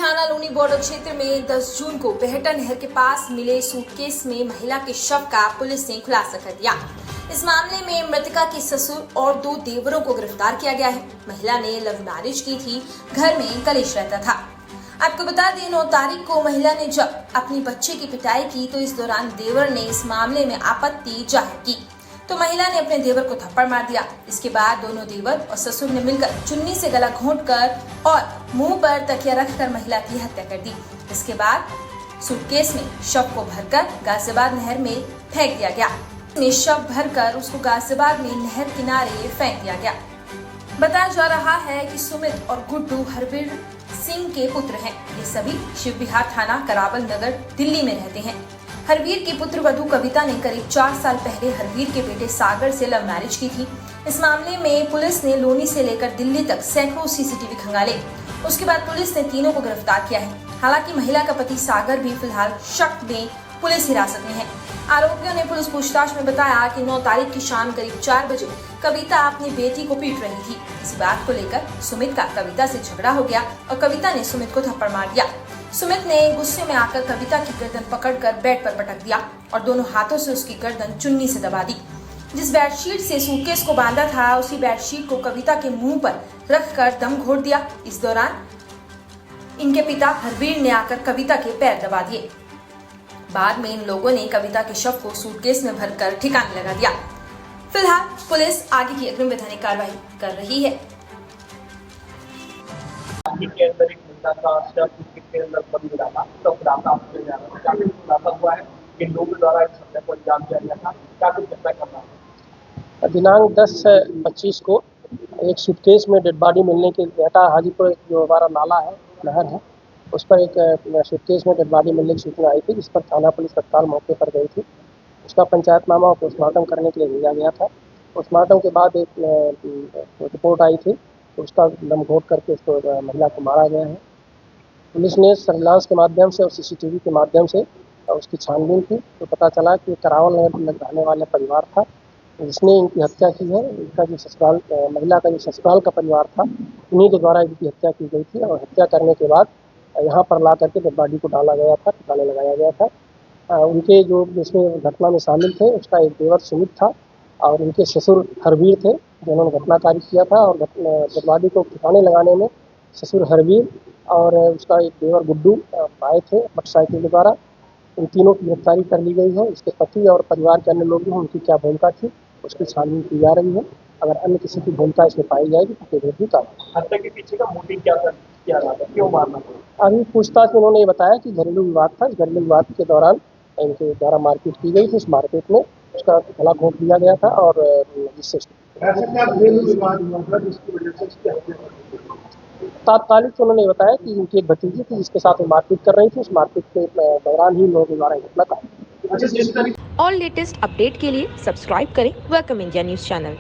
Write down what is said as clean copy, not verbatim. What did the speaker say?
थाना लूनी बॉर्डर क्षेत्र में 10 जून को बेहटा नहर के पास मिले सूटकेस में महिला के शव का पुलिस ने खुलासा कर दिया। इस मामले में मृतका के ससुर और 2 देवरों को गिरफ्तार किया गया है। महिला ने लव मैरिज की थी, घर में कलेश रहता था। आपको बता दें 9 तारीख को महिला ने जब अपनी बच्चे की पिटाई की तो इस दौरान देवर ने इस मामले में आपत्ति जाहिर की तो महिला ने अपने देवर को थप्पड़ मार दिया। इसके बाद दोनों देवर और ससुर ने मिलकर चुन्नी से गला घोंटकर और मुंह पर तकिया रखकर महिला की हत्या कर दी। इसके बाद सूटकेस में शव को भरकर गाजियाबाद नहर में फेंक दिया गया। शव भरकर उसको गाजियाबाद में नहर किनारे फेंक दिया गया। बताया जा रहा है कि सुमित और गुड्डू हरवीर सिंह के पुत्र हैं। ये सभी शिव विहार थाना करावल नगर दिल्ली में रहते हैं। हरवीर की पुत्र वधू कविता ने करीब 4 साल पहले हरवीर के बेटे सागर से लव मैरिज की थी। इस मामले में पुलिस ने लोनी से लेकर दिल्ली तक सैकड़ों सीसीटीवी खंगाले। उसके बाद पुलिस ने तीनों को गिरफ्तार किया है। हालांकि महिला का पति सागर भी फिलहाल शक में पुलिस हिरासत में है। आरोपियों ने पुलिस पूछताछ में बताया कि 9 तारीख की शाम करीब 4 बजे कविता अपनी बेटी को पीट रही थी। इसी बात को लेकर सुमित का कविता से झगड़ा हो गया और कविता ने सुमित को थप्पड़ मार दिया। सुमित ने गुस्से में आकर कविता की गर्दन पकड़कर बेड पर पटक दिया और दोनों हाथों से उसकी गर्दन चुन्नी से दबा दी। जिस बेडशीट से सूटकेस को बांधा था उसी बेडशीट को कविता के मुंह पर रखकर दम घोट दिया। इस दौरान इनके पिता हरवीर ने आकर कविता के पैर दबा दिए। बाद में इन लोगों ने कविता के शव को सूटकेस में भरकर ठिकाने लगा दिया। फिलहाल पुलिस आगे की अग्रिम वैधानिक कार्रवाई कर रही है। दिनांक 10/25 को एक सूटकेस में डेड बॉडी मिलने के बेहटा हाजीपुर जो हमारा नाला है, नहर है, उस पर एक सूटकेस में डेड बॉडी मिलने की सूचना आई थी, जिस पर थाना पुलिस तत्काल मौके पर गई थी। उसका पंचायतनामा और पोस्टमार्टम करने के लिए भेजा गया था। पोस्टमार्टम के बाद एक रिपोर्ट आई थी, तो उसका दम घोट करके उसको महिला को मारा गया है। पुलिस ने सर्विलांस के माध्यम से और सीसीटीवी के माध्यम से उसकी छानबीन की तो पता चला कि करावल नगर में रहने वाला परिवार था जिसने इनकी हत्या की है। इनका जो ससुराल महिला का जो ससुराल का परिवार था, उन्हीं के द्वारा इनकी हत्या की गई थी और हत्या करने के बाद यहाँ पर ला करके डेड बॉडी को डाला गया था, ठिकाने लगाया गया था। उनके जो जिसमें घटना में शामिल थे उसका एक देवर सुमित था और उनके ससुर हरवीर थे, जिन्होंने घटना कार्य किया था। और डेड बॉडी को ठिकाने लगाने में ससुर हरवीर और उसका एक देवर गुड्डू आए थे मोटरसाइकिल के द्वारा। इन तीनों की गिरफ्तारी कर ली गई है। इसके पति और परिवार के अन्य लोग हैं, उनकी क्या भूमिका थी उसकी छानबीन की जा रही है। अगर अन्य किसी की भूमिका इसमें पाई जाएगी तो विरोधी कार्रवाई। हत्या के पीछे का मोटिव क्या था, क्यों मारना पड़ा? अभी पूछताछ में उन्होंने ये बताया कि घरेलू विवाद था। इस घरेलू विवाद के दौरान इनके द्वारा मारपीट की गई थी। इस मारपीट में उसका गला घोंट दिया गया था और जिससे तात्कालिक उन्होंने बताया कि इनकी एक भतीजी थी जिसके साथ वो मारपीट कर रही थी। उस मारपीट के दौरान ही लोगों द्वारा घटना था। और लेटेस्ट अपडेट के लिए सब्सक्राइब करें वेलकम इंडिया न्यूज चैनल।